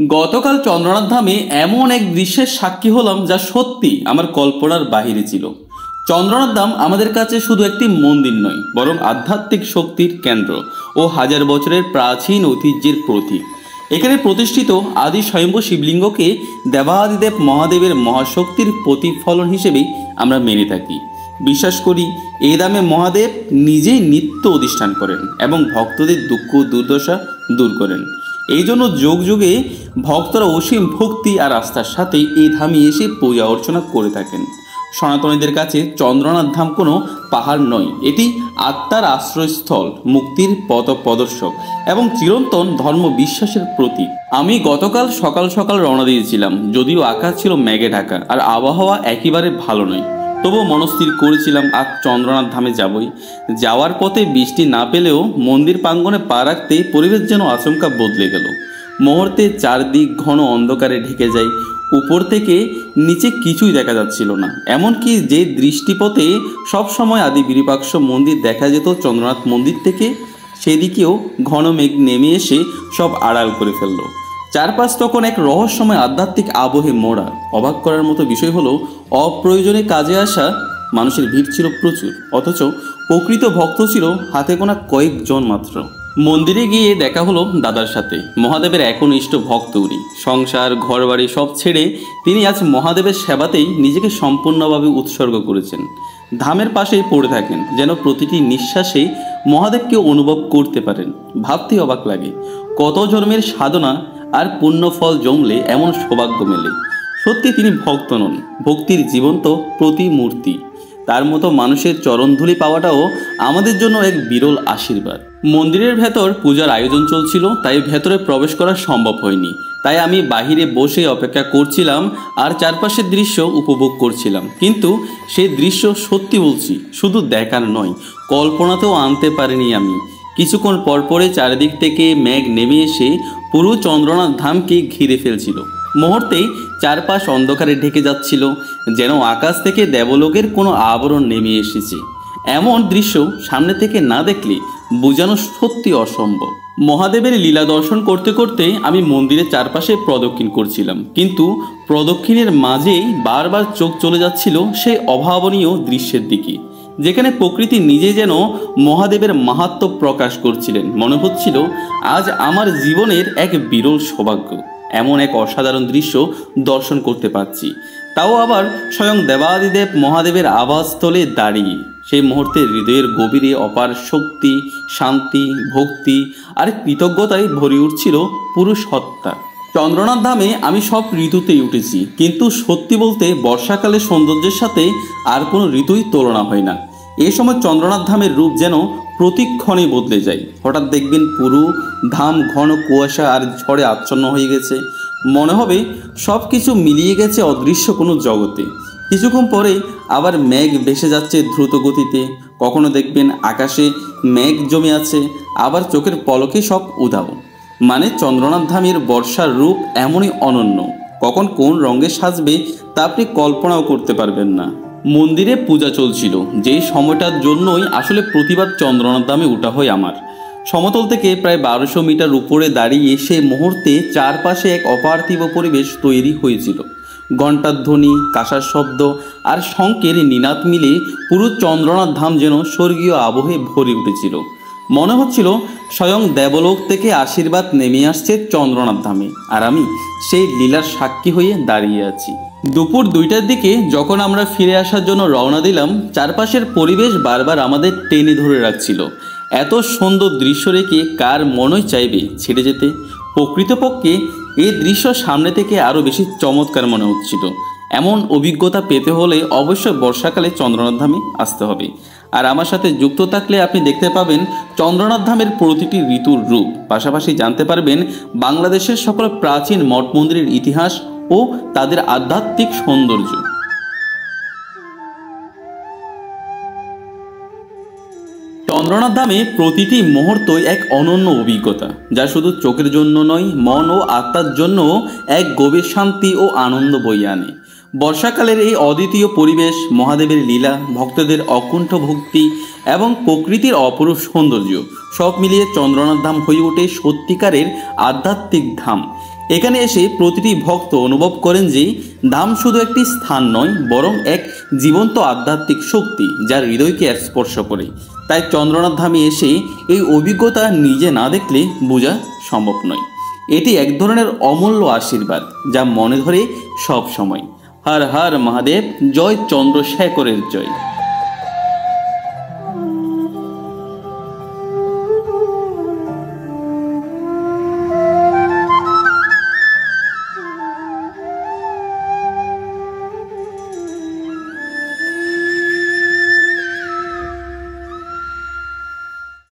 গতকাল চন্দ্রনাথ ধামে এমন এক দৃশ্যের সাক্ষী হলাম যা সত্যি আমার কল্পনার বাহিরে ছিল। চন্দ্রনাথ ধাম আমাদের কাছে শুধু একটি মন্দির নয়, বরং আধ্যাত্মিক শক্তির কেন্দ্র ও হাজার বছরের প্রাচীন ঐতিহ্যের প্রতীক। এখানে প্রতিষ্ঠিত আদি স্বয়ম্ভু শিবলিঙ্গকে দেবাদিদেব মহাদেবের মহাশক্তির প্রতিফলন হিসেবেই আমরা মেনে থাকি। বিশ্বাস করি এই ধামে মহাদেব নিজেই নিত্য অধিষ্ঠান করেন এবং ভক্তদের দুঃখ দুর্দশা দূর করেন। এই জন্য যুগ যুগে ভক্তরা অসীম ভক্তি আর আস্থার সাথে এই ধামে এসে পূজা অর্চনা করে থাকেন। সনাতনীদের কাছে চন্দ্রনাথ ধাম কোনো পাহাড় নয়, এটি আত্মার আশ্রয়স্থল, মুক্তির পথ প্রদর্শক এবং চিরন্তন ধর্ম বিশ্বাসের প্রতীক। আমি গতকাল সকাল সকাল রওনা দিয়েছিলাম, যদিও আকাশ ছিল মেঘে ঢাকা আর আবহাওয়া একেবারে ভালো নয়। তবুও মনস্থির করেছিলাম আজ চন্দ্রনাথ ধামে যাবই। যাওয়ার পথে বৃষ্টি না পেলেও মন্দির প্রাঙ্গণে পা রাখতে পরিবেশ যেন আচমকা বদলে গেল। মুহূর্তে চারদিক ঘন অন্ধকারে ঢেকে যায়, উপর থেকে নিচে কিছুই দেখা যাচ্ছিল না। এমনকি যে দৃষ্টিপথে সবসময় আদি বিরূপাক্ষ মন্দির দেখা যেত চন্দ্রনাথ মন্দির থেকে, সেদিকেও ঘন মেঘ নেমে এসে সব আড়াল করে ফেলল। চারপাশ তখন এক রহস্যময় আধ্যাত্মিক আবহে মোড়া। অবাক করার মতো বিষয় হলো, অপ্রয়োজনে কাজে আসা মানুষের ভিড় ছিল প্রচুর, অথচ প্রকৃত ভক্ত ছিল হাতে গোনা কয়েকজন মাত্র। মন্দিরে গিয়ে দেখা হলো দাদার সাথে। মহাদেবের একনিষ্ঠ ভক্ত উনি। সংসার ঘরবাড়ি সব ছেড়ে তিনি আজ মহাদেবের সেবাতেই নিজেকে সম্পূর্ণভাবে উৎসর্গ করেছেন। ধামের পাশেই পড়ে থাকেন, যেন প্রতিটি নিঃশ্বাসে মহাদেবকে অনুভব করতে পারেন। ভাবতেই অবাক লাগে, কত জন্মের সাধনা আর পুণ্যফল জমলে এমন সৌভাগ্য মেলে। সত্যি তিনি ভক্ত নন, ভক্তির জীবন্ত প্রতিমূর্তি। তার মতো মানুষের চরণধুলি পাওয়াটাও আমাদের জন্য এক বিরল আশীর্বাদ। মন্দিরের ভেতর পূজার আয়োজন চলছিল, তাই ভেতরে প্রবেশ করা সম্ভব হয়নি। তাই আমি বাহিরে বসে অপেক্ষা করছিলাম আর চারপাশের দৃশ্য উপভোগ করছিলাম। কিন্তু সেই দৃশ্য সত্যি বলছি, শুধু দেখার নয়, কল্পনাতেও আনতে পারিনি আমি। কিছুক্ষণ পরপরে চারিদিক থেকে মেঘ নেমে এসে পুরো চন্দ্রনাথ ধামকে ঘিরে ফেলছিল। মুহূর্তেই চারপাশ অন্ধকারে ঢেকে যাচ্ছিল, যেন আকাশ থেকে দেবলোকের কোনো আবরণ নেমে এসেছে। এমন দৃশ্য সামনে থেকে না দেখলে বোঝানো সত্যি অসম্ভব। মহাদেবের লীলা দর্শন করতে করতে আমি মন্দিরের চারপাশে প্রদক্ষিণ করছিলাম, কিন্তু প্রদক্ষিণের মাঝেই বারবার চোখ চলে যাচ্ছিল সেই অভাবনীয় দৃশ্যের দিকে, যেখানে প্রকৃতি নিজে যেন মহাদেবের মাহাত্ম্য প্রকাশ করছিলেন। মনে হচ্ছিল আজ আমার জীবনের এক বিরল সৌভাগ্য, এমন এক অসাধারণ দৃশ্য দর্শন করতে পারছি, তাও আবার স্বয়ং দেবাদিদেব মহাদেবের আবাসস্থলে দাঁড়িয়ে। সেই মুহূর্তে হৃদয়ের গভীরে অপার শক্তি, শান্তি, ভক্তি আর কৃতজ্ঞতায় ভরে উঠছিল পুরো সত্তা। চন্দ্রনাথ ধামে আমি সব ঋতুতেই উঠেছি, কিন্তু সত্যি বলতে বর্ষাকালের সৌন্দর্যের সাথে আর কোনো ঋতুই তুলনা হয় না। এই সময় চন্দ্রনাথ ধামের রূপ যেন প্রতিক্ষণে বদলে যায়। হঠাৎ দেখবেন পুরো ধাম ঘন কুয়াশা আর ঝড়ে আচ্ছন্ন হয়ে গেছে, মনে হবে সব কিছু মিলিয়ে গেছে অদৃশ্য কোনো জগতে। কিছুক্ষণ পরে আবার মেঘ ভেসে যাচ্ছে দ্রুত গতিতে। কখনো দেখবেন আকাশে মেঘ জমে আছে, আবার চোখের পলকে সব উধাও। মানে চন্দ্রনাথ ধামের বর্ষার রূপ এমনই অনন্য, কখন কোন রঙে সাজবে তা আপনি কল্পনাও করতে পারবেন না। মন্দিরে পূজা চলছিল, যেই সময়টার জন্যই আসলে প্রতিবার চন্দ্রনাথ ধামে ওঠা হয় আমার। সমতল থেকে প্রায় 1200 মিটার উপরে দাঁড়িয়ে সে মুহূর্তে চারপাশে এক অপার্থিব পরিবেশ তৈরি হয়েছিল। ঘণ্টার ধ্বনি, কাঁসার শব্দ আর শঙ্কের নিনাদ মিলে পুরো চন্দ্রনাথ ধাম যেন স্বর্গীয় আবহে ভরে উঠেছিল। মনে হচ্ছিল স্বয়ং দেবলোক থেকে আশীর্বাদ নেমে আসছে চন্দ্রনাথ ধামে, আর আমি সেই লীলার সাক্ষী হয়ে দাঁড়িয়ে আছি। দুপুর 2টার দিকে যখন আমরা ফিরে আসার জন্য রওনা দিলাম, চারপাশের পরিবেশ বারবার আমাদের টেনে ধরে রাখছিল। এত সুন্দর দৃশ্য রেখে কার মনই চাইবে ছেড়ে যেতে। প্রকৃতপক্ষে এই দৃশ্য সামনে থেকে আরও বেশি চমৎকার মনে হচ্ছিল। এমন অভিজ্ঞতা পেতে হলে অবশ্যই বর্ষাকালে চন্দ্রনাথ ধামে আসতে হবে। আর আমার সাথে যুক্ত থাকলে আপনি দেখতে পাবেন চন্দ্রনাথ ধামের প্রতিটি ঋতুর রূপ, পাশাপাশি জানতে পারবেন বাংলাদেশের সকল প্রাচীন মঠ মন্দিরের ইতিহাস ও তাদের আধ্যাত্মিক সৌন্দর্য। চন্দ্রনাথ ধামে প্রতিটি মুহূর্তই এক অনন্য অভিজ্ঞতা, যা শুধু চোখের জন্য নয়, মন ও আত্মার জন্য এক গভীর শান্তি ও আনন্দ বয়ে আনে। বর্ষাকালের এই অদ্বিতীয় পরিবেশ, মহাদেবের লীলা, ভক্তদের অকুণ্ঠ ভক্তি এবং প্রকৃতির অপরূপ সৌন্দর্য সব মিলিয়ে চন্দ্রনাথ ধাম হয়ে ওঠে সত্যিকারের আধ্যাত্মিক ধাম। এখানে এসে প্রতিটি ভক্ত অনুভব করেন যে ধাম শুধু একটি স্থান নয়, বরং এক জীবন্ত আধ্যাত্মিক শক্তি যা হৃদয়কে স্পর্শ করে। তাই চন্দ্রনাথ ধামে এসে এই অভিজ্ঞতা নিজে না দেখলে বোঝা সম্ভব নয়। এটি এক ধরনের অমূল্য আশীর্বাদ যা মনে ধরে সব সময়। হর হর মহাদেব, জয় চন্দ্রশেখরের জয়।